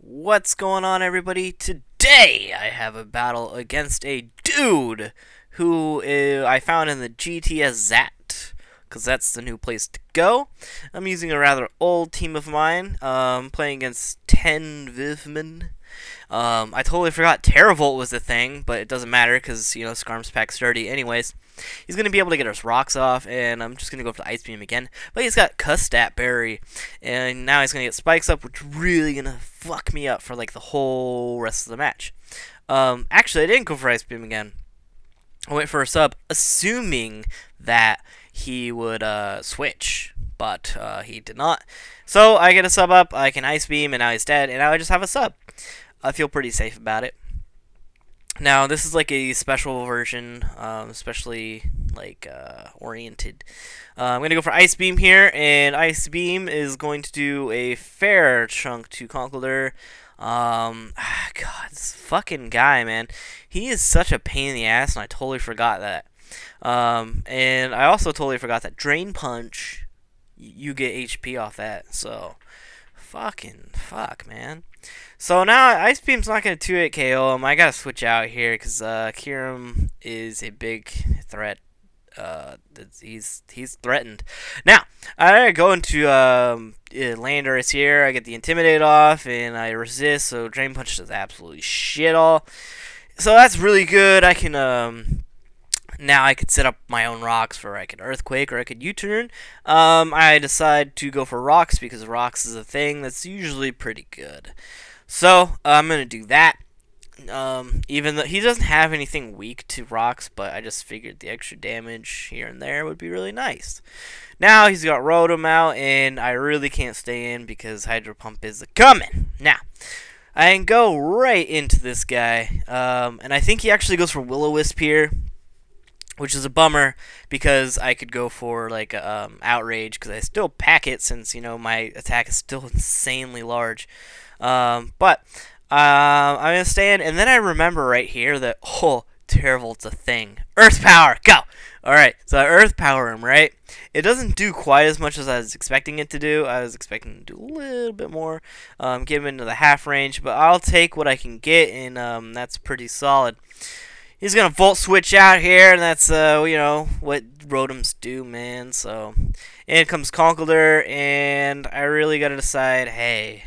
What's going on, everybody? Today I have a battle against a dude who I found in the GTS Zat, because that's the new place to go. I'm using a rather old team of mine, playing against 10vivman. I totally forgot Terravolt was the thing, but it doesn't matter because, you know, Skarm's pack's dirty anyways. He's going to be able to get his rocks off, and I'm just going to go for the Ice Beam again. But he's got Custat Berry, and now he's going to get Spikes up, which is really going to fuck me up for, like, the whole rest of the match. Actually, I didn't go for Ice Beam again. I went for a sub, assuming that he would switch, but he did not. So I get a sub up, I can Ice Beam, and now he's dead, and now I just have a sub. I feel pretty safe about it. Now, this is like a special version, especially like oriented. I'm going to go for Ice Beam here, and Ice Beam is going to do a fair chunk to Conkeldurr. God, this fucking guy, man. He is such a pain in the ass, and I totally forgot that. And I also totally forgot that Drain Punch, you get HP off that, so fucking fuck, man. So now Ice Beam's not going to 2-hit KO him. I got to switch out here because Kirim is a big threat. He's threatened. Now, I go into Landorus here. I get the Intimidate off, and I resist, so Drain Punch does absolutely shit all. So that's really good. I can now I could set up my own rocks, or I could Earthquake, or I could U-turn. I decide to go for rocks because rocks is a thing that's usually pretty good. So I'm gonna do that. Even though he doesn't have anything weak to rocks, but I just figured the extra damage here and there would be really nice. Now he's got Rotom out, and I really can't stay in because Hydro Pump is coming. Now I can go right into this guy, and I think he actually goes for Will-O-Wisp here, which is a bummer because I could go for like Outrage because I still pack it since, you know, my attack is still insanely large. But I'm gonna stay in, and then I remember right here that Terravolt's a thing. Earth Power, go! Alright, so I Earth Power him, right? It doesn't do quite as much as I was expecting it to do. I was expecting to do a little bit more, get him into the half range, but I'll take what I can get, and that's pretty solid. He's gonna Volt Switch out here, and that's you know what Rotoms do, man. So in comes Conkeldurr, and I really gotta decide, hey,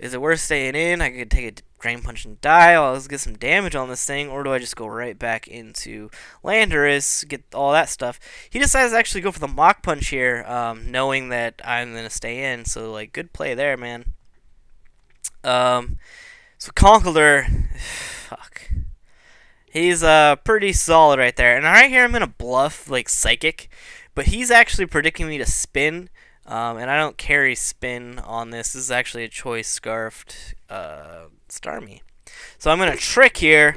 is it worth staying in? I could take a Drain Punch and die. I'll get some damage on this thing, or do I just go right back into Landorus, get all that stuff? He decides to actually go for the Mach Punch here, knowing that I'm gonna stay in. So like, good play there, man. So Conkeldurr, fuck. He's pretty solid right there. And right here I'm going to bluff like Psychic. But he's actually predicting me to spin. And I don't carry spin on this. This is actually a choice Scarfed Starmie. So I'm going to trick here.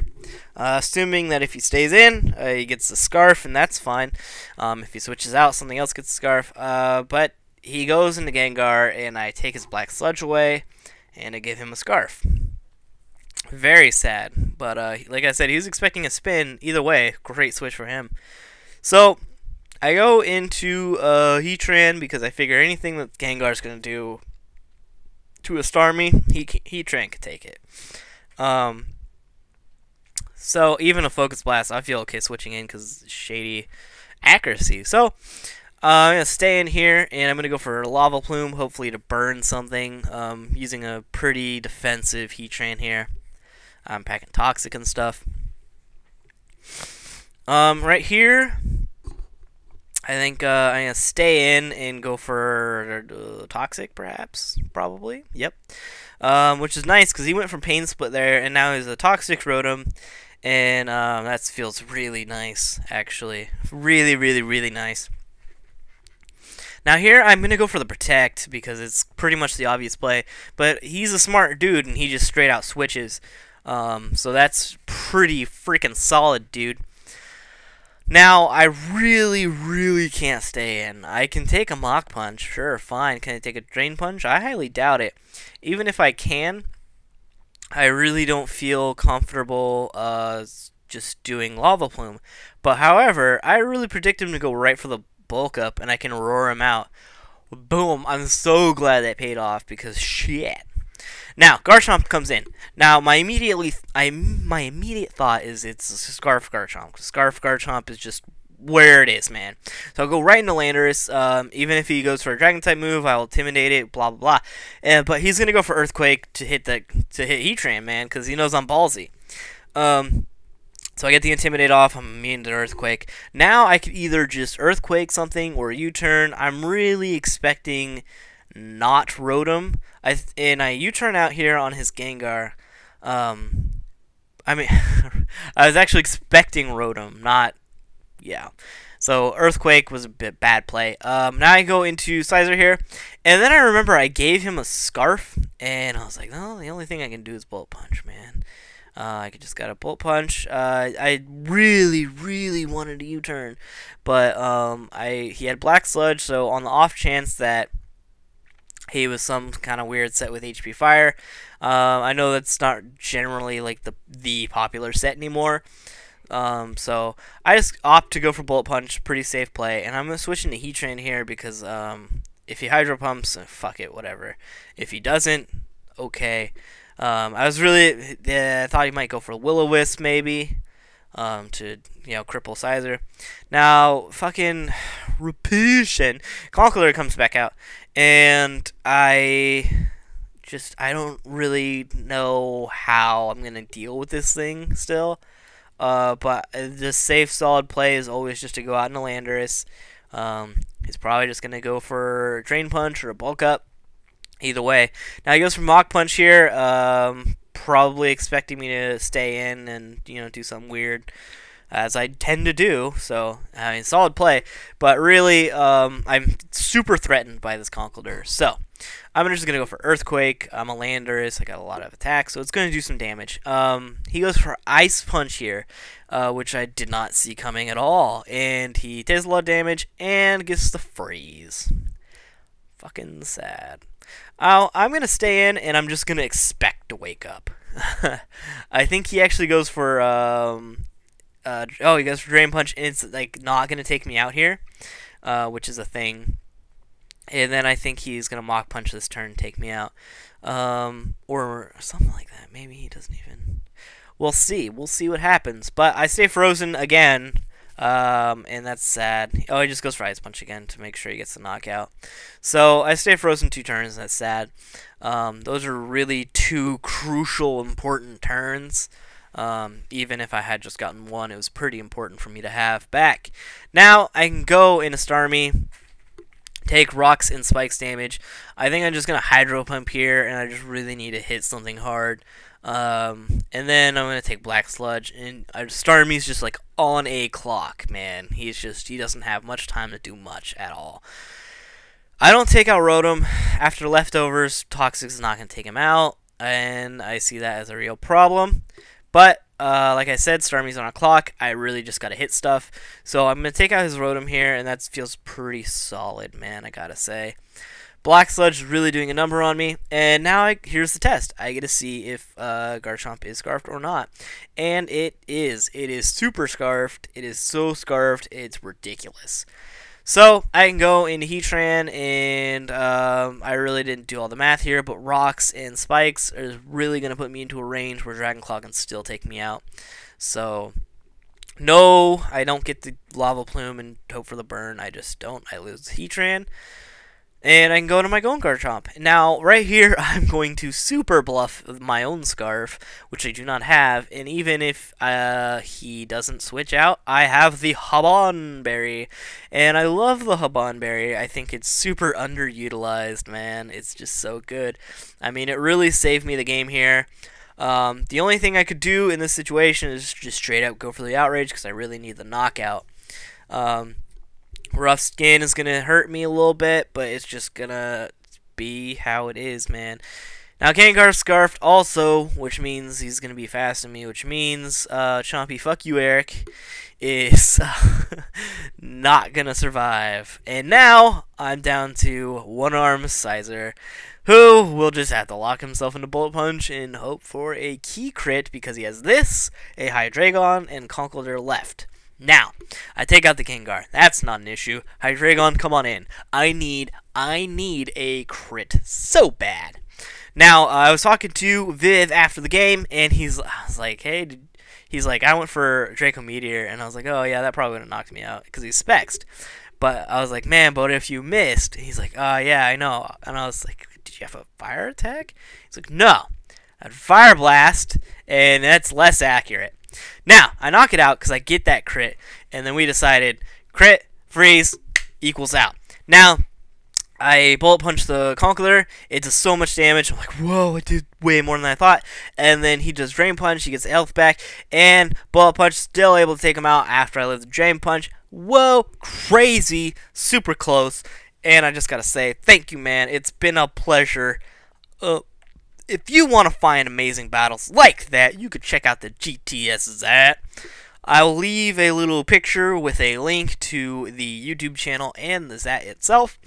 Assuming that if he stays in, he gets the Scarf. And that's fine. If he switches out, something else gets the Scarf. But he goes into Gengar. And I take his Black Sludge away. And I give him a Scarf. Very sad, but like I said, he was expecting a spin. Either way, great switch for him. So I go into Heatran because I figure anything that Gengar's gonna do to a Starmie, Heatran could take it. So even a Focus Blast, I feel okay switching in because shady accuracy. So I'm gonna stay in here, and I'm gonna go for a Lava Plume, hopefully to burn something. Using a pretty defensive Heatran here. I'm packing Toxic and stuff. Right here, I think I'm going to stay in and go for Toxic, perhaps. Probably. Yep. Which is nice, because he went from Pain Split there, and now he's a Toxic Rotom. And that feels really nice, actually. Really, really, really nice. Now here, I'm going to go for the Protect, because it's pretty much the obvious play. But he's a smart dude, and he just straight out switches. So that's pretty freaking solid, dude. Now, I really, really can't stay in. I can take a Mach Punch, sure, fine. Can I take a Drain Punch? I highly doubt it. Even if I can, I really don't feel comfortable just doing Lava Plume. But however, I really predict him to go right for the Bulk Up, and I can roar him out. Boom, I'm so glad that paid off, because shit. Now, Garchomp comes in. Now, my immediate thought is it's Scarf Garchomp. Scarf Garchomp is just where it is, man. So I'll go right into Landorus. Even if he goes for a Dragon type move, I'll intimidate it. Blah blah blah. But he's gonna go for Earthquake to hit Heatran, man, because he knows I'm ballsy. So I get the Intimidate off. I'm immune to Earthquake. Now I could either just Earthquake something or U-turn. I'm really expecting not Rotom. I U-turn out here on his Gengar. I mean, I was actually expecting Rotom, not, yeah. So Earthquake was a bit bad play. Now I go into Sizer here, and then I remember I gave him a Scarf, and I was like, no, the only thing I can do is Bullet Punch, man. I just got a Bullet Punch. I really, really wanted a U-turn, but he had Black Sludge, so on the off chance that he was some kind of weird set with HP Fire, I know that's not generally like the popular set anymore. So I just opt to go for Bullet Punch, pretty safe play, and I'm gonna switch into Heatran here because if he Hydro Pumps, fuck it, whatever. If he doesn't, okay. I was really I thought he might go for Will-O-Wisp maybe to cripple Sizer. Now fucking Repulsion Conkeldurr comes back out, and I don't really know how I'm gonna deal with this thing still. But the safe solid play is always just to go out into Landorus. He's probably just gonna go for Drain Punch or a Bulk Up. Either way. Now he goes for Mach Punch here, probably expecting me to stay in and do something weird, as I tend to do. So I mean, solid play, but really I'm super threatened by this Conkeldurr. So I'm just gonna go for Earthquake. I'm a Landorus. I got a lot of attacks, so it's gonna do some damage. He goes for Ice Punch here, which I did not see coming at all, and he takes a lot of damage and gets the freeze. Fucking sad. I'm going to stay in, and I'm just going to expect to wake up. I think he actually goes for, he goes for Drain Punch, and it's, like, not going to take me out here, which is a thing. And then I think he's going to Mach Punch this turn and take me out. Or something like that. Maybe he doesn't even... We'll see. We'll see what happens. But I stay frozen again. And that's sad. Oh, he just goes for Ice Punch again to make sure he gets the knockout. So I stay frozen 2 turns. That's sad. Those are really 2 crucial, important turns. Even if I had just gotten 1, it was pretty important for me to have back. Now I can go into Starmie, take Rocks and Spikes damage. I think I'm just gonna Hydro Pump here, and I just really need to hit something hard. And then I'm gonna take Black Sludge, and Starmie's just like on a clock, man. He doesn't have much time to do much at all. I don't take out Rotom after leftovers. Toxic is not gonna take him out, and I see that as a real problem. But like I said, Starmie's on a clock. I really just gotta hit stuff. So I'm gonna take out his Rotom here, and that feels pretty solid, man. I gotta say. Black Sludge is really doing a number on me, and now here's the test. I get to see if Garchomp is Scarfed or not, and it is. It is super Scarfed. It is so Scarfed, it's ridiculous. So I can go into Heatran, and I really didn't do all the math here, but Rocks and Spikes are really going to put me into a range where Dragon Claw can still take me out. So no, I don't get the Lava Plume and hope for the burn. I just don't. I lose Heatran. And I can go to my own Garchomp. Now, right here, I'm going to super bluff my own Scarf, which I do not have. And even if he doesn't switch out, I have the Haban Berry. And I love the Haban Berry. I think it's super underutilized, man. It's just so good. I mean, it really saved me the game here. The only thing I could do in this situation is just straight up go for the Outrage, because I really need the knockout. Rough Skin is going to hurt me a little bit, but it's just going to be how it is, man. Now, Gengar's Scarfed also, which means he's going to be fast on me, which means Chompy, fuck you, Eric, is not going to survive. And now, I'm down to one-arm Sizer, who will just have to lock himself into Bullet Punch and hope for a key crit, because he has this, a Hydreigon, and Conkeldurr left. Now, I take out the Gengar. That's not an issue. Hydreigon, come on in. I need a crit so bad. Now, I was talking to Viv after the game, and I was like, hey, he's like, I went for Draco Meteor, and I was like, oh yeah, that probably would have knocked me out, because he's spexed. But I was like, man, but if you missed, he's like, oh yeah, I know. And I was like, did you have a fire attack? He's like, no, I had Fire Blast, and that's less accurate. Now, I knock it out because I get that crit, and then we decided crit, freeze, equals out. Now, I bullet punch the Conqueror. It does so much damage. I'm like, whoa, it did way more than I thought. And then he does Drain Punch. He gets health back. And bullet punch, still able to take him out after I live the Drain Punch. Whoa, crazy, super close. And I just gotta say, thank you, man. It's been a pleasure. If you want to find amazing battles like that, you could check out the GTS Zat. I'll leave a little picture with a link to the YouTube channel and the Zat itself.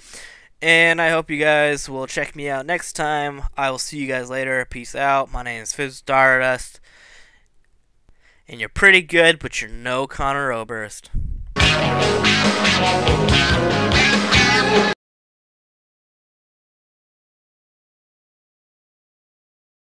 And I hope you guys will check me out next time. I will see you guys later. Peace out. My name is FizzyStardust. And you're pretty good, but you're no Connor Oberst.